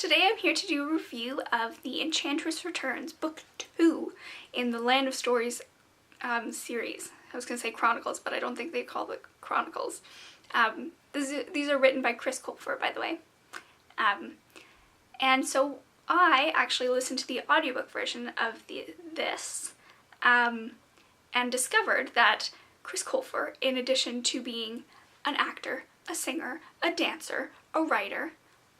Today I'm here to do a review of the Enchantress Returns, Book 2 in the Land of Stories series. I was going to say Chronicles, but I don't think they call it Chronicles. These are written by Chris Colfer, by the way. And so I actually listened to the audiobook version of this and discovered that Chris Colfer, in addition to being an actor, a singer, a dancer, a writer,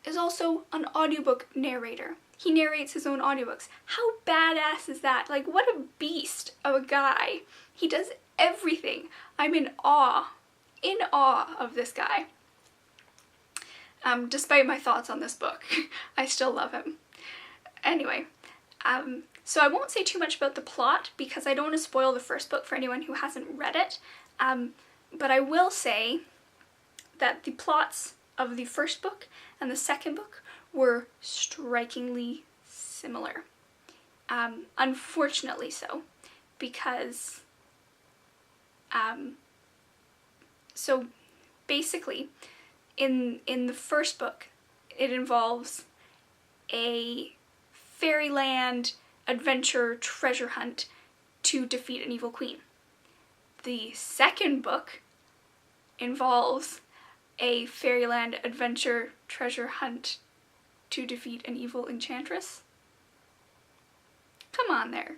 is also an audiobook narrator. He narrates his own audiobooks. How badass is that? Like, what a beast of a guy. He does everything. I'm in awe of this guy. Despite my thoughts on this book, I still love him. Anyway, so I won't say too much about the plot because I don't want to spoil the first book for anyone who hasn't read it, but I will say that the plots of the first book and the second book were strikingly similar. Unfortunately so, because so basically in the first book it involves a fairyland adventure treasure hunt to defeat an evil queen. The second book involves a fairyland adventure treasure hunt to defeat an evil enchantress. Come on there.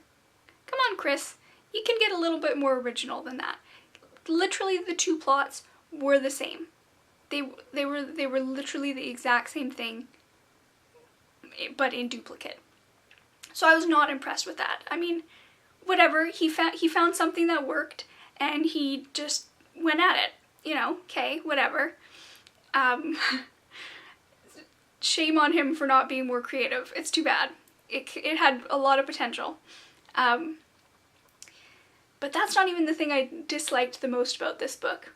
Come on, Chris. You can get a little bit more original than that. Literally the two plots were the same. They were literally the exact same thing, but in duplicate. So I was not impressed with that. I mean, whatever, he found something that worked and he just went at it. You know, okay, whatever. Shame on him for not being more creative. It's too bad. It had a lot of potential. But that's not even the thing I disliked the most about this book.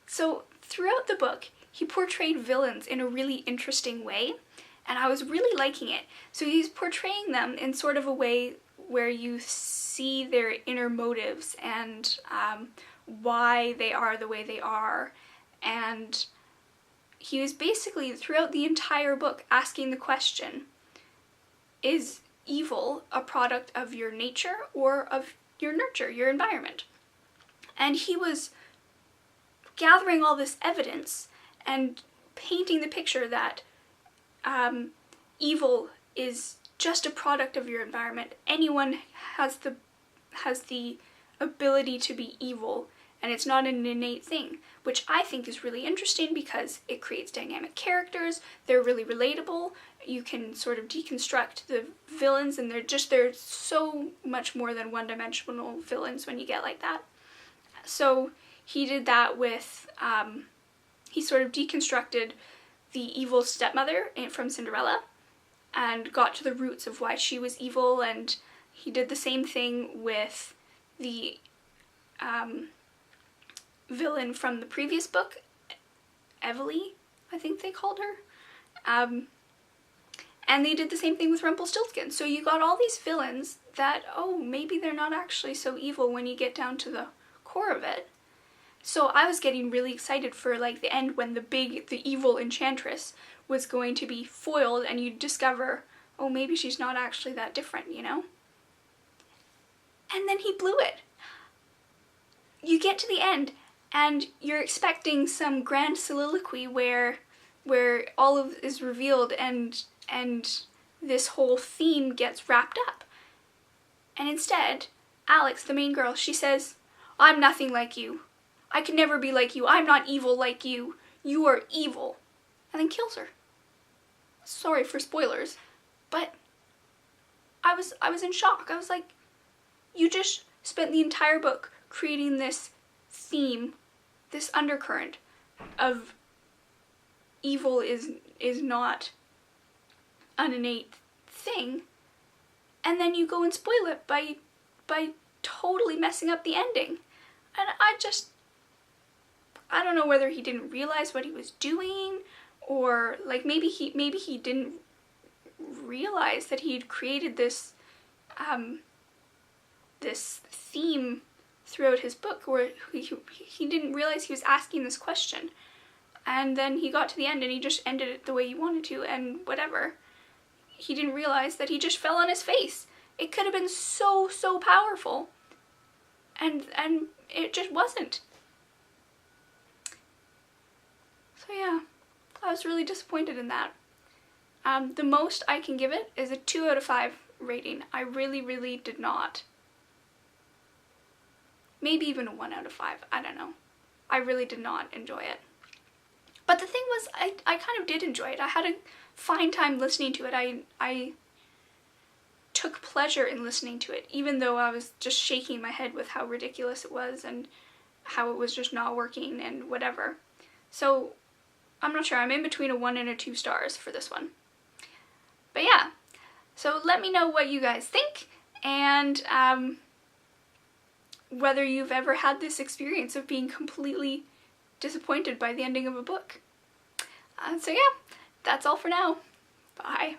So throughout the book, he portrayed villains in a really interesting way, and I was really liking it. So he's portraying them in sort of a way where you see their inner motives and why they are the way they are, and he was basically throughout the entire book asking the question, is evil a product of your nature or of your nurture, your environment? And he was gathering all this evidence and painting the picture that evil is just a product of your environment. Anyone has the ability to be evil, and it's not an innate thing, which I think is really interesting because it creates dynamic characters. They're really relatable. You can sort of deconstruct the villains, and they're so much more than one-dimensional villains when you get like that. So he did that with, he sort of deconstructed the evil stepmother from Cinderella and got to the roots of why she was evil, and he did the same thing with the villain from the previous book, Evely, I think they called her. And they did the same thing with Rumpelstiltskin. So you got all these villains that, oh, maybe they're not actually so evil when you get down to the core of it. So I was getting really excited for like the end when the evil enchantress was going to be foiled and you discover, oh, maybe she's not actually that different, you know? And then he blew it. You get to the end and you're expecting some grand soliloquy where all of is revealed and this whole theme gets wrapped up. And instead, Alex, the main girl, she says, I'm nothing like you. I could never be like you. I'm not evil like you. You are evil. And then kills her. Sorry for spoilers, but I was in shock. I was like, you just spent the entire book creating this theme, this undercurrent of evil is not an innate thing, and then you go and spoil it by totally messing up the ending. And I don't know whether he didn't realize what he was doing, or like maybe he didn't realize that he had created this this theme throughout his book, where he didn't realize he was asking this question. and then he got to the end and he just ended it the way he wanted to, and whatever. He didn't realize that he just fell on his face. It could have been so, so powerful. And it just wasn't. So yeah, I was really disappointed in that. The most I can give it is a 2 out of 5 rating. I really, really did not. Maybe even a 1 out of 5, I don't know. I really did not enjoy it. But the thing was, I kind of did enjoy it. I had a fine time listening to it. I took pleasure in listening to it, even though I was just shaking my head with how ridiculous it was and how it was just not working and whatever. So, I'm not sure. I'm in between a 1 and a 2 stars for this one. But yeah, so let me know what you guys think, and whether you've ever had this experience of being completely disappointed by the ending of a book. So yeah, that's all for now. Bye.